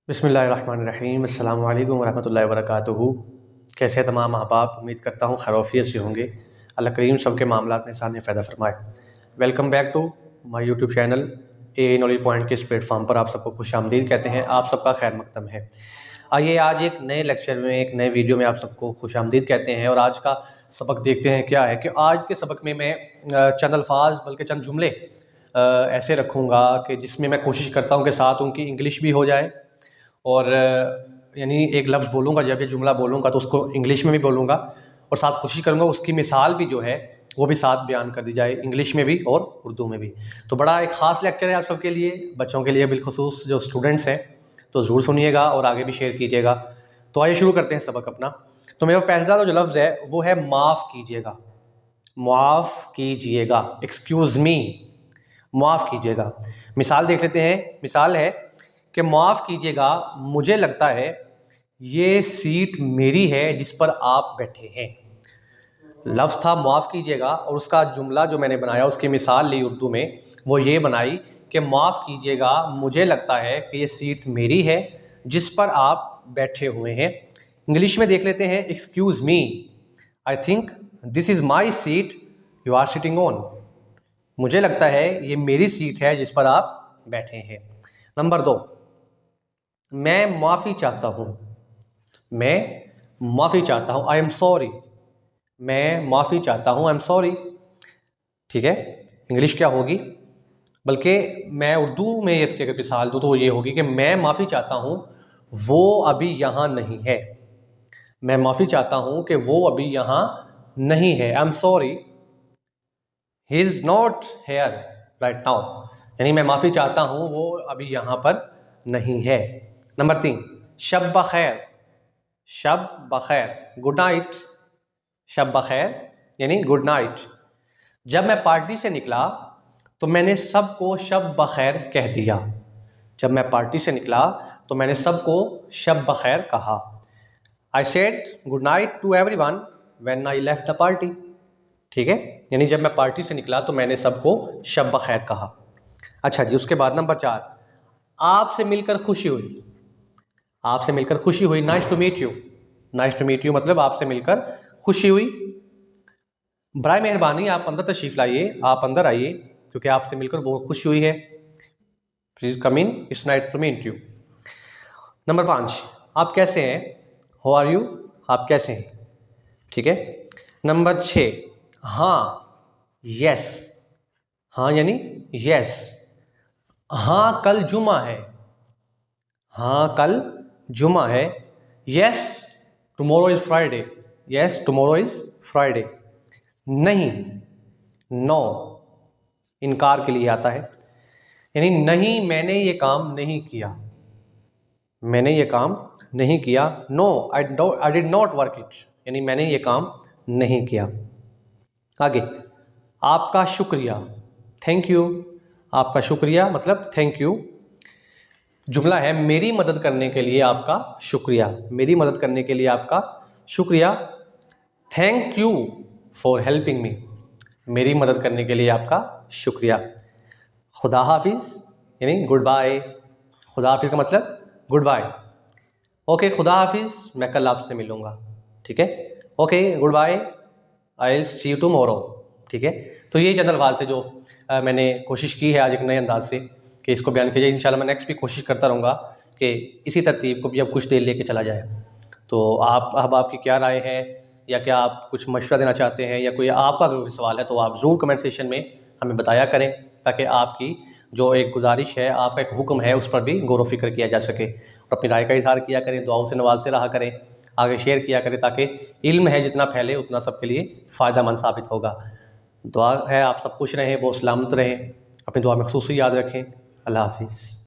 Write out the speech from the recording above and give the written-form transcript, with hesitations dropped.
बिस्मिल्लाहिर्रहमानिर्रहीम अस्सलामु अलैकुम वरहमतुल्लाहि वबरकातुहू। कैसे हैं तमाम अहबाब, उम्मीद करता हूँ खैरियत से होंगे। अल्लाह करीम सबके मामलात में सामने फ़ायदा फरमाए। Welcome back to my YouTube channel a knowledge point के इस प्लेटफॉर्म पर आप सबको खुशामदीद कहते हैं। आप सबका खैर मकदम है। आइए आज एक नए लेक्चर में, एक नए वीडियो में आप सबको खुशामदीद कहते हैं और आज का सबक देखते हैं। क्या है कि आज के सबक में मैं चंद अल्फाज बल्कि चंद जुमले ऐसे रखूँगा कि जिसमें मैं कोशिश करता हूँ कि साथ उनकी इंग्लिश भी हो जाए और यानी एक लफ्ज़ बोलूँगा, जब ये जुमला बोलूँगा तो उसको इंग्लिश में भी बोलूँगा और साथ कोशिश करूँगा उसकी मिसाल भी जो है वो भी साथ बयान कर दी जाए, इंग्लिश में भी और उर्दू में भी। तो बड़ा एक ख़ास लेक्चर है आप सबके लिए, बच्चों के लिए बिलखुसूस जो स्टूडेंट्स हैं, तो ज़रूर सुनिएगा और आगे भी शेयर कीजिएगा। तो आइए शुरू करते हैं सबक अपना। तो मेरा पहला जो लफ्ज़ है वो है माफ़ कीजिएगा। माफ़ कीजिएगा, एक्सक्यूज़ मी, माफ़ कीजिएगा। मिसाल देख लेते हैं। मिसाल है कि माफ़ कीजिएगा, मुझे लगता है ये सीट मेरी है जिस पर आप बैठे हैं। लफ्ज़ था माफ़ कीजिएगा और उसका जुमला जो मैंने बनाया, उसकी मिसाल ली उर्दू में, वो ये बनाई कि माफ़ कीजिएगा, मुझे लगता है कि ये सीट मेरी है जिस पर आप बैठे हुए हैं। इंग्लिश में देख लेते हैं। Excuse me, I think this is my seat you are sitting on. मुझे लगता है ये मेरी सीट है जिस पर आप बैठे हैं। नंबर 2, मैं माफ़ी चाहता हूँ। मैं माफ़ी चाहता हूँ, आई एम सॉरी। मैं माफ़ी चाहता हूँ, आई एम सॉरी। ठीक है, इंग्लिश क्या होगी? बल्कि मैं उर्दू में इसकी अगर मिसाल दूँ तो ये होगी कि मैं माफ़ी चाहता हूँ, वो अभी यहाँ नहीं है। मैं माफ़ी चाहता हूँ कि वो अभी यहाँ नहीं है। I am sorry, he is not here right now. यानी मैं माफ़ी चाहता हूँ, वो अभी यहाँ पर नहीं है। नंबर 3, शब बखैर। शब बखैर, गुड नाइट। शब बखैर यानी गुड नाइट। जब मैं पार्टी से निकला तो मैंने सबको शब बखैर कह दिया। जब मैं पार्टी से निकला तो मैंने सबको शब बखैर कहा। I said good night to everyone when I left the party. ठीक है, यानी जब मैं पार्टी से निकला तो मैंने सबको शब बखैर कहा। अच्छा जी, उसके बाद नंबर 4, आपसे मिलकर खुशी हुई। आपसे मिलकर खुशी हुई, nice to meet you. Nice to meet you मतलब आपसे मिलकर खुशी हुई। बराए मेहरबानी आप अंदर तशरीफ़ लाइए, आप अंदर आइए क्योंकि आपसे मिलकर बहुत खुशी हुई है। Please come in, it's nice to meet you. Number 5, आप कैसे हैं? How are you? आप कैसे हैं? ठीक है। नंबर 6, हाँ, यस। हाँ यानी यस। हाँ कल जुमा है। हाँ कल जुमा है। Yes tomorrow is Friday. Yes tomorrow is Friday. नहीं, नो, इनकार के लिए आता है। यानी नहीं, मैंने ये काम नहीं किया। मैंने ये काम नहीं किया। No, I did not work it, यानी मैंने ये काम नहीं किया। आगे, आपका शुक्रिया, थैंक यू। आपका शुक्रिया मतलब थैंक यू। जुमला है, मेरी मदद करने के लिए आपका शुक्रिया। मेरी मदद करने के लिए आपका शुक्रिया। Thank you for helping me. मेरी मदद करने के लिए आपका शुक्रिया। खुदा हाफिज़ यानी गुड बाय। खुदा हाफिज़ का मतलब गुड बाय। ओके, खुदा हाफिज़, मैं कल आपसे मिलूँगा। ठीक है, okay, goodbye, I will see you tomorrow. ठीक है, तो ये चंद अल्फाज से जो मैंने कोशिश की है आज एक नए अंदाज से कि इसको बयान किया जाए। इंशाल्लाह मैं नेक्स्ट भी कोशिश करता रहूँगा कि इसी तरतीब को भी अब कुछ देर लेके चला जाए। तो आप अब आपकी क्या राय है, या क्या आप कुछ मशवरा देना चाहते हैं, या कोई आपका कोई सवाल है तो आप ज़रूर कमेंट सेक्शन में हमें बताया करें, ताकि आपकी जो एक गुजारिश है, आपका एक हुक्म है, उस पर भी गौर व फिक्र किया जा सके। और अपनी राय का इज़हार किया करें, दुआओं से नवाज़ते रहा करें, आगे शेयर किया करें, ताकि इल्म है जितना फैले उतना सबके लिए फ़ायदेमंद साबित होगा। दुआ है आप सब खुश रहें, बहुत सलामत रहें, अपनी दुआ में ख़ुसूसी याद रखें। अल्लाह हाफ़िज़।